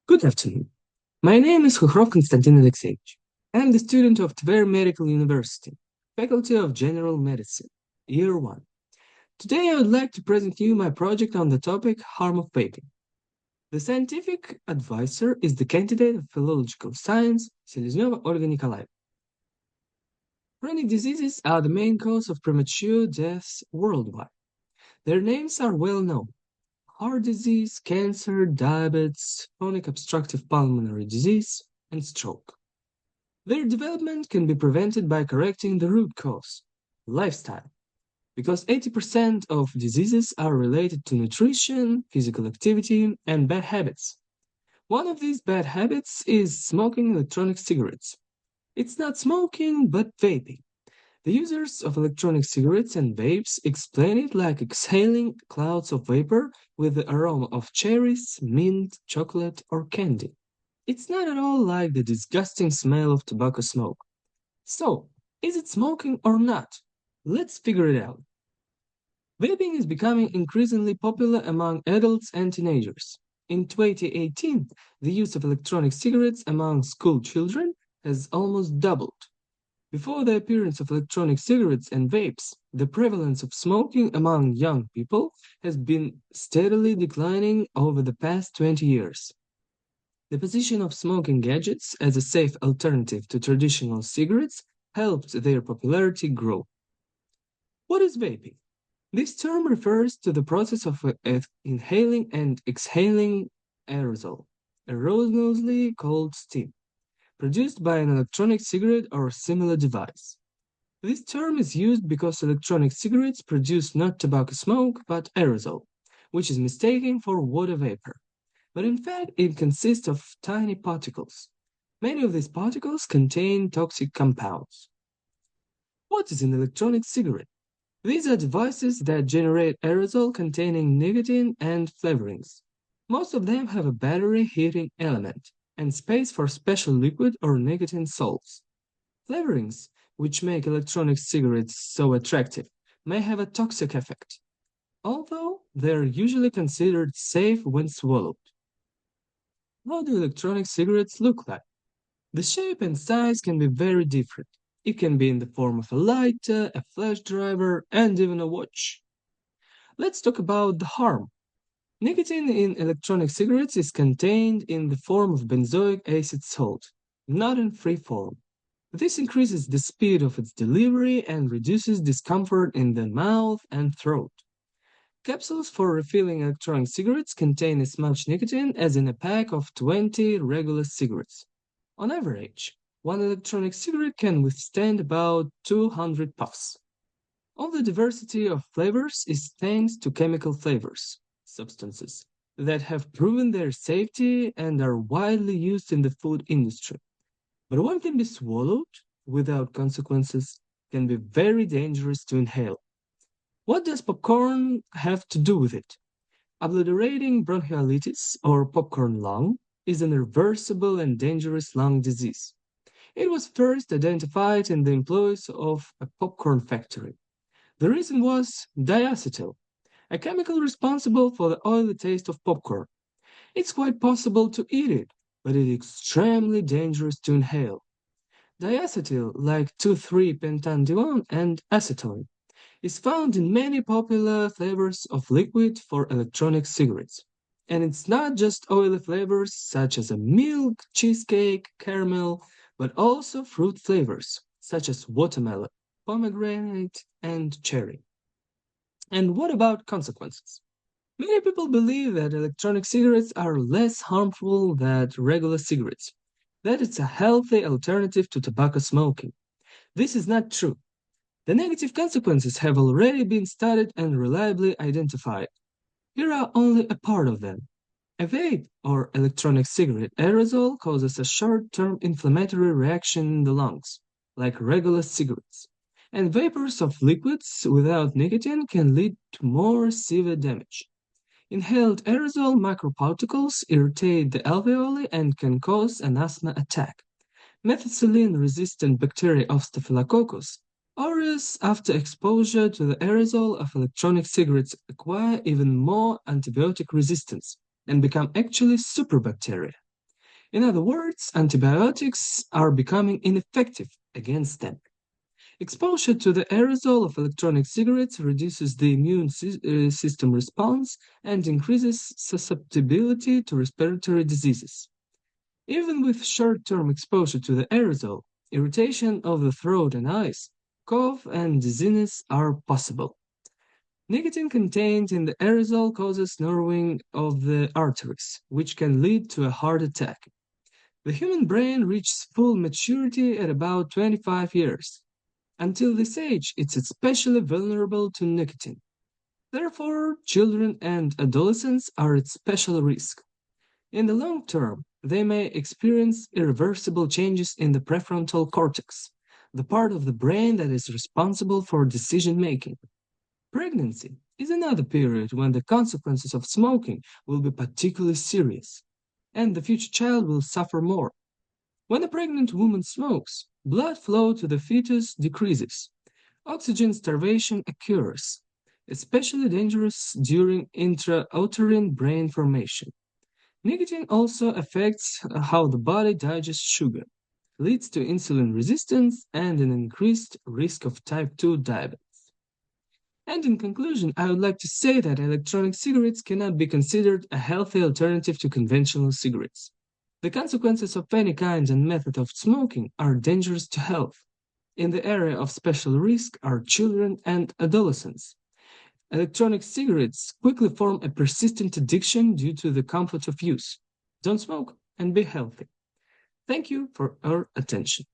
Good afternoon. My name is Khuhrov Konstantin Alexeyevich. I am the student of Tver Medical University, Faculty of General Medicine, Year 1. Today I would like to present you my project on the topic harm of vaping. The scientific advisor is the candidate of philological science, Selezneva Olga Nikolaevna. Chronic diseases are the main cause of premature deaths worldwide. Their names are well known: heart disease, cancer, diabetes, chronic obstructive pulmonary disease, and stroke. Their development can be prevented by correcting the root cause, lifestyle, because 80% of diseases are related to nutrition, physical activity, and bad habits. One of these bad habits is smoking electronic cigarettes. It's not smoking, but vaping. The users of electronic cigarettes and vapes explain it like exhaling clouds of vapor with the aroma of cherries, mint, chocolate, or candy. It's not at all like the disgusting smell of tobacco smoke. So, is it smoking or not? Let's figure it out. Vaping is becoming increasingly popular among adults and teenagers. In 2018, the use of electronic cigarettes among school children has almost doubled. Before the appearance of electronic cigarettes and vapes, the prevalence of smoking among young people has been steadily declining over the past 20 years. The position of smoking gadgets as a safe alternative to traditional cigarettes helped their popularity grow. What is vaping? This term refers to the process of inhaling and exhaling aerosol, erroneously called steam, produced by an electronic cigarette or similar device. This term is used because electronic cigarettes produce not tobacco smoke but aerosol, which is mistaken for water vapor. But in fact, it consists of tiny particles. Many of these particles contain toxic compounds. What is an electronic cigarette? These are devices that generate aerosol containing nicotine and flavorings. Most of them have a battery heating element and space for special liquid or nicotine salts. Flavorings, which make electronic cigarettes so attractive, may have a toxic effect, although they are usually considered safe when swallowed. How do electronic cigarettes look like? The shape and size can be very different. It can be in the form of a lighter, a flash driver, and even a watch. Let's talk about the harm. Nicotine in electronic cigarettes is contained in the form of benzoic acid salt, not in free form. This increases the speed of its delivery and reduces discomfort in the mouth and throat. Capsules for refilling electronic cigarettes contain as much nicotine as in a pack of 20 regular cigarettes. On average, one electronic cigarette can withstand about 200 puffs. All the diversity of flavors is thanks to chemical flavors, substances, that have proven their safety and are widely used in the food industry. But one can be swallowed without consequences, can be very dangerous to inhale. What does popcorn have to do with it? Obliterating bronchiolitis or popcorn lung is an irreversible and dangerous lung disease. It was first identified in the employees of a popcorn factory. The reason was diacetyl, a chemical responsible for the oily taste of popcorn. It's quite possible to eat it, but it's extremely dangerous to inhale. Diacetyl, like 2,3-pentanedione and acetone, is found in many popular flavors of liquid for electronic cigarettes. And it's not just oily flavors such as a milk, cheesecake, caramel, but also fruit flavors such as watermelon, pomegranate, and cherry. And what about consequences? Many people believe that electronic cigarettes are less harmful than regular cigarettes, that it's a healthy alternative to tobacco smoking. This is not true. The negative consequences have already been studied and reliably identified. Here are only a part of them. A vape or electronic cigarette aerosol causes a short-term inflammatory reaction in the lungs, like regular cigarettes. And vapors of liquids without nicotine can lead to more severe damage. Inhaled aerosol microparticles irritate the alveoli and can cause an asthma attack. Methicillin-resistant bacteria of Staphylococcus aureus, after exposure to the aerosol of electronic cigarettes, acquire even more antibiotic resistance and become actually superbacteria. In other words, antibiotics are becoming ineffective against them. Exposure to the aerosol of electronic cigarettes reduces the system response and increases susceptibility to respiratory diseases. Even with short term exposure to the aerosol, irritation of the throat and eyes, cough, and dizziness are possible. Nicotine contained in the aerosol causes narrowing of the arteries, which can lead to a heart attack. The human brain reaches full maturity at about 25 years. Until this age, it's especially vulnerable to nicotine. Therefore, children and adolescents are at special risk. In the long term, they may experience irreversible changes in the prefrontal cortex, the part of the brain that is responsible for decision making. Pregnancy is another period when the consequences of smoking will be particularly serious, and the future child will suffer more. When a pregnant woman smokes, blood flow to the fetus decreases. Oxygen starvation occurs, especially dangerous during intrauterine brain formation. Nicotine also affects how the body digests sugar, leads to insulin resistance and an increased risk of type 2 diabetes. And in conclusion, I would like to say that electronic cigarettes cannot be considered a healthy alternative to conventional cigarettes. The consequences of any kind and method of smoking are dangerous to health. In the area of special risk are children and adolescents. Electronic cigarettes quickly form a persistent addiction due to the comfort of use. Don't smoke and be healthy. Thank you for your attention.